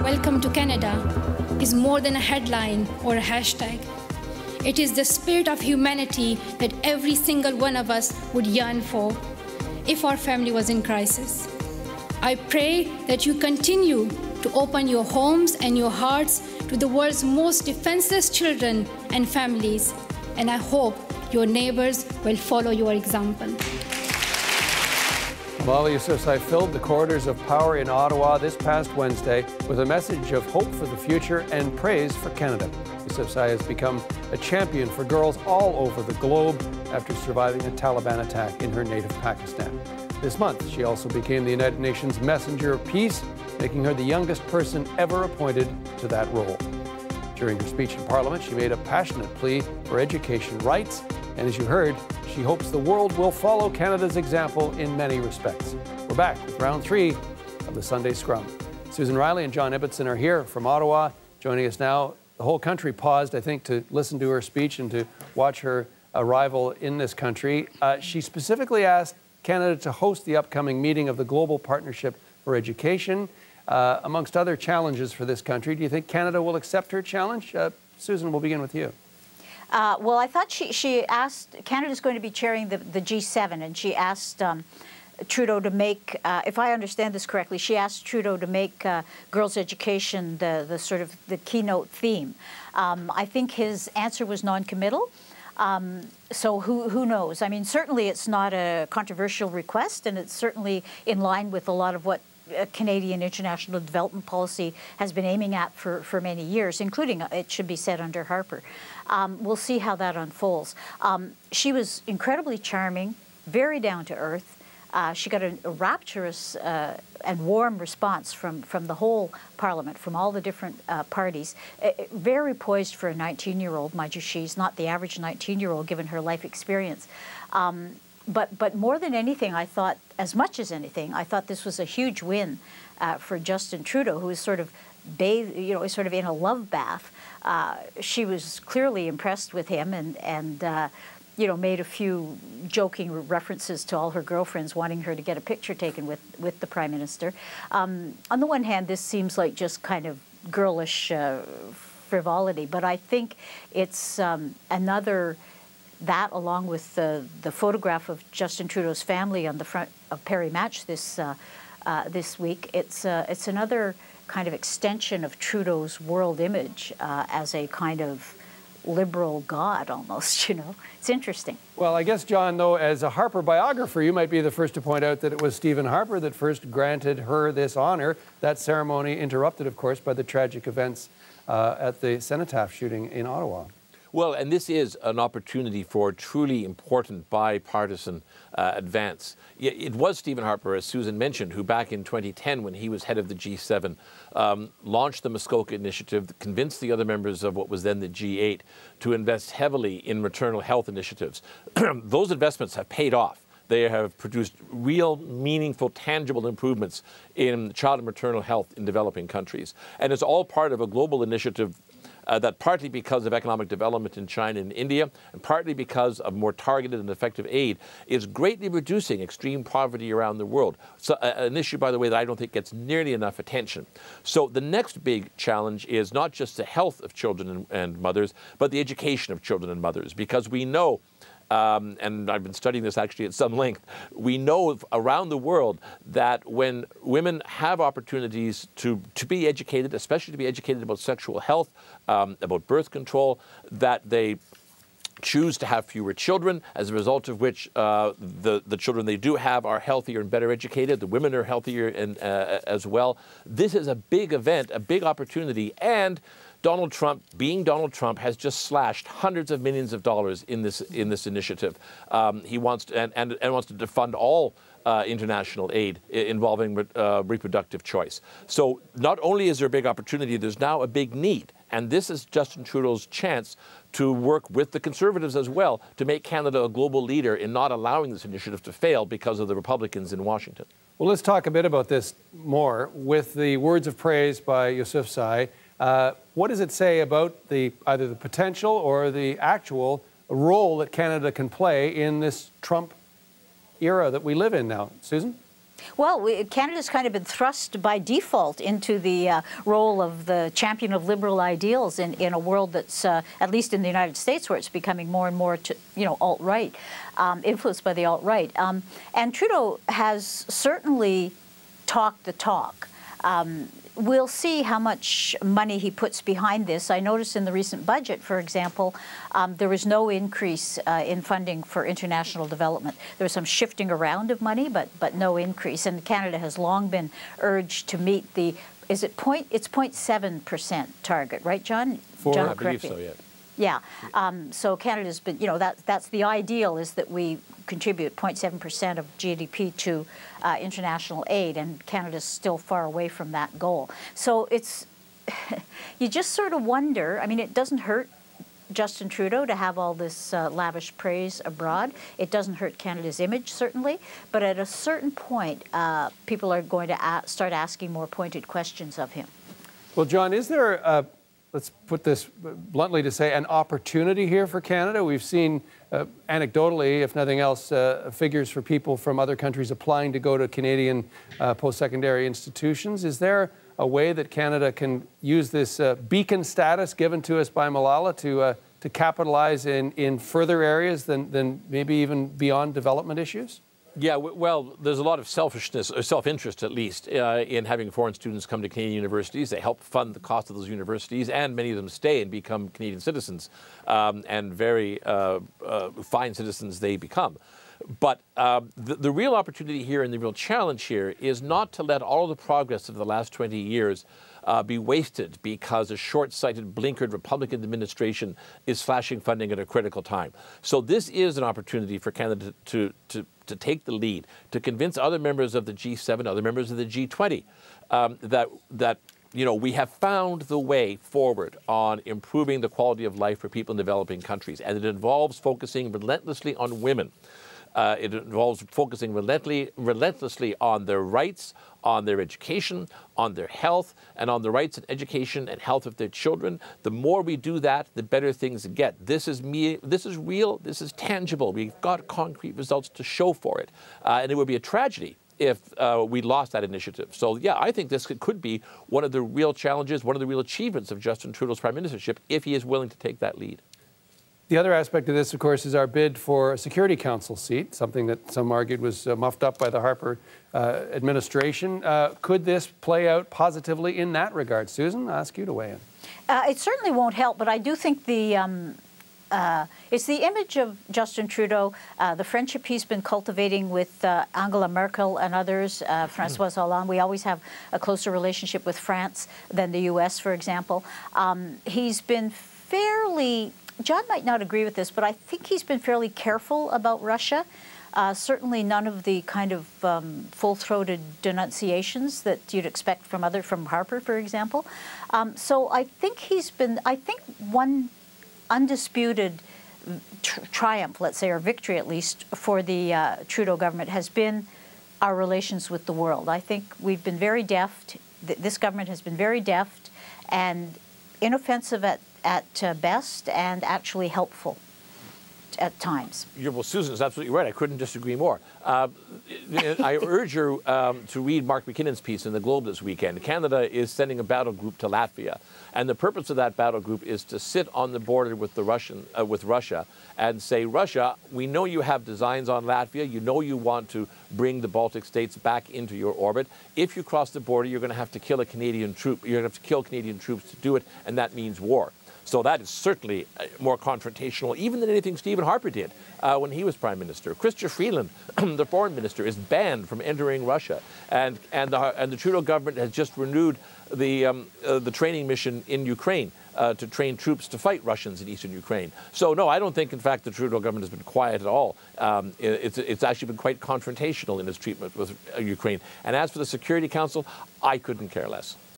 Welcome to Canada is more than a headline or a hashtag. It is the spirit of humanity that every single one of us would yearn for if our family was in crisis. I pray that you continue to open your homes and your hearts to the world's most defenseless children and families, and I hope your neighbors will follow your example. Malala Yousafzai filled the corridors of power in Ottawa this past Wednesday with a message of hope for the future and praise for Canada. Yousafzai has become a champion for girls all over the globe after surviving a Taliban attack in her native Pakistan. This month, she also became the United Nations Messenger of Peace, making her the youngest person ever appointed to that role. During her speech in Parliament, she made a passionate plea for education rights, and as you heard, she hopes the world will follow Canada's example in many respects. We're back with round 3 of the Sunday Scrum. Susan Riley and John Ebbesen are here from Ottawa, joining us now. The whole country paused, I think, to listen to her speech and to watch her arrival in this country. She specifically asked Canada to host the upcoming meeting of the Global Partnership for Education. Amongst other challenges for this country, do you think Canada will accept her challenge? Susan, we'll begin with you. Well, I thought she asked, Canada's going to be chairing the G7, and she asked Trudeau to make, if I understand this correctly, she asked Trudeau to make girls' education the sort of the keynote theme. I think his answer was non-committal. So who knows? I mean, certainly it's not a controversial request, and it's certainly in line with a lot of what Canadian international development policy has been aiming at for many years, including, it should be said, under Harper. We'll see how that unfolds. She was incredibly charming, very down to earth. She got a rapturous and warm response from the whole Parliament, from all the different parties. Very poised for a 19-year-old. Mind you, she's not the average 19-year-old given her life experience. But more than anything, I thought, as much as anything, I thought this was a huge win for Justin Trudeau, who is sort of bathed, you know, sort of in a love bath. She was clearly impressed with him and you know, made a few joking references to all her girlfriends wanting her to get a picture taken with the Prime Minister. On the one hand, this seems like just kind of girlish frivolity, but I think it's another, that along with the photograph of Justin Trudeau's family on the front of Perry Match this week, it's another kind of extension of Trudeau's world image as a kind of liberal god almost, you know. It's interesting. Well, I guess, John, though, as a Harper biographer, you might be the first to point out that it was Stephen Harper that first granted her this honor. That ceremony interrupted, of course, by the tragic events at the Cenotaph shooting in Ottawa. Well, and this is an opportunity for truly important bipartisan advance. It was Stephen Harper, as Susan mentioned, who back in 2010, when he was head of the G7, launched the Muskoka Initiative, convinced the other members of what was then the G8 to invest heavily in maternal health initiatives. Those investments have paid off. They have produced real, meaningful, tangible improvements in child and maternal health in developing countries. And it's all part of a global initiative that partly because of economic development in China and India, and partly because of more targeted and effective aid, is greatly reducing extreme poverty around the world. So, an issue, by the way, that I don't think gets nearly enough attention. So the next big challenge is not just the health of children and mothers, but the education of children and mothers, because we know, and I've been studying this actually at some length, we know around the world that when women have opportunities to be educated, especially to be educated about sexual health, about birth control, that they choose to have fewer children, as a result of which the children they do have are healthier and better educated. The women are healthier and, as well. This is a big event, a big opportunity, and Donald Trump, being Donald Trump, has just slashed hundreds of millions of dollars in this initiative. He wants to, and wants to defund all international aid involving reproductive choice. So not only is there a big opportunity, there's now a big need. And this is Justin Trudeau's chance to work with the Conservatives as well to make Canada a global leader in not allowing this initiative to fail because of the Republicans in Washington. Well, let's talk a bit about this more. With the words of praise by Yousafzai, what does it say about either the potential or the actual role that Canada can play in this Trump era that we live in now? Susan? Well, Canada's kind of been thrust by default into the role of the champion of liberal ideals in a world that's, at least in the United States, where it's becoming more and more, alt-right, influenced by the alt-right. And Trudeau has certainly talked the talk. We'll see how much money he puts behind this. I noticed in the recent budget, for example, there was no increase in funding for international development. There was some shifting around of money, but no increase. And Canada has long been urged to meet the, it's 0.7% target, right, John? John, I believe so, yes. Yeah. So Canada's been, that's the ideal, is that we contribute 0.7% of GDP to international aid, and Canada's still far away from that goal. So it's, you just sort of wonder, I mean, it doesn't hurt Justin Trudeau to have all this lavish praise abroad. It doesn't hurt Canada's image, certainly, but at a certain point, people are going to start asking more pointed questions of him. Well, John, is there let's put this bluntly to say, an opportunity here for Canada? We've seen, anecdotally, if nothing else, figures for people from other countries applying to go to Canadian post-secondary institutions. Is there a way that Canada can use this beacon status given to us by Malala to capitalize in further areas than maybe even beyond development issues? Yeah, well, there's a lot of selfishness, or self-interest at least, in having foreign students come to Canadian universities. They help fund the cost of those universities, and many of them stay and become Canadian citizens, and very fine citizens they become. But the real opportunity here and the real challenge here is not to let all of the progress of the last 20 years be wasted because a short-sighted, blinkered Republican administration is slashing funding at a critical time. So this is an opportunity for Canada to take the lead, to convince other members of the G7, other members of the G20, that we have found the way forward on improving the quality of life for people in developing countries, and it involves focusing relentlessly on women. It involves focusing relentlessly on their rights, on their education, on their health, and on the rights and education and health of their children. The more we do that, the better things get. This is real, this is tangible. We've got concrete results to show for it. And it would be a tragedy if we lost that initiative. So, yeah, I think this could be one of the real challenges, one of the real achievements of Justin Trudeau's prime ministership, if he is willing to take that lead. The other aspect of this, of course, is our bid for a Security Council seat, something that some argued was muffed up by the Harper administration. Could this play out positively in that regard? Susan, I'll ask you to weigh in. It certainly won't help, but I do think it's the image of Justin Trudeau, the friendship he's been cultivating with Angela Merkel and others, François Hollande. We always have a closer relationship with France than the U.S., for example. He's been fairly... John might not agree with this, but I think he's been fairly careful about Russia. Certainly none of the kind of full-throated denunciations that you'd expect from Harper, for example. So I think one undisputed triumph, let's say, or victory at least, for the Trudeau government has been our relations with the world. I think we've been very deft. This government has been very deft and inoffensive at best, and actually helpful at times. Well, Susan is absolutely right. I couldn't disagree more. I urge you to read Mark McKinnon's piece in the Globe this weekend. Canada is sending a battle group to Latvia, and the purpose of that battle group is to sit on the border with Russia and say, Russia, we know you have designs on Latvia. You know you want to bring the Baltic states back into your orbit. If you cross the border, you're going to have to kill a Canadian troop. You're going to have to kill Canadian troops to do it, and that means war. So that is certainly more confrontational, even than anything Stephen Harper did when he was Prime Minister. Chrystia Freeland, the Foreign Minister, is banned from entering Russia, and the Trudeau government has just renewed the training mission in Ukraine to train troops to fight Russians in eastern Ukraine. So no, I don't think, in fact, the Trudeau government has been quiet at all. It's actually been quite confrontational in its treatment with Ukraine. And as for the Security Council, I couldn't care less.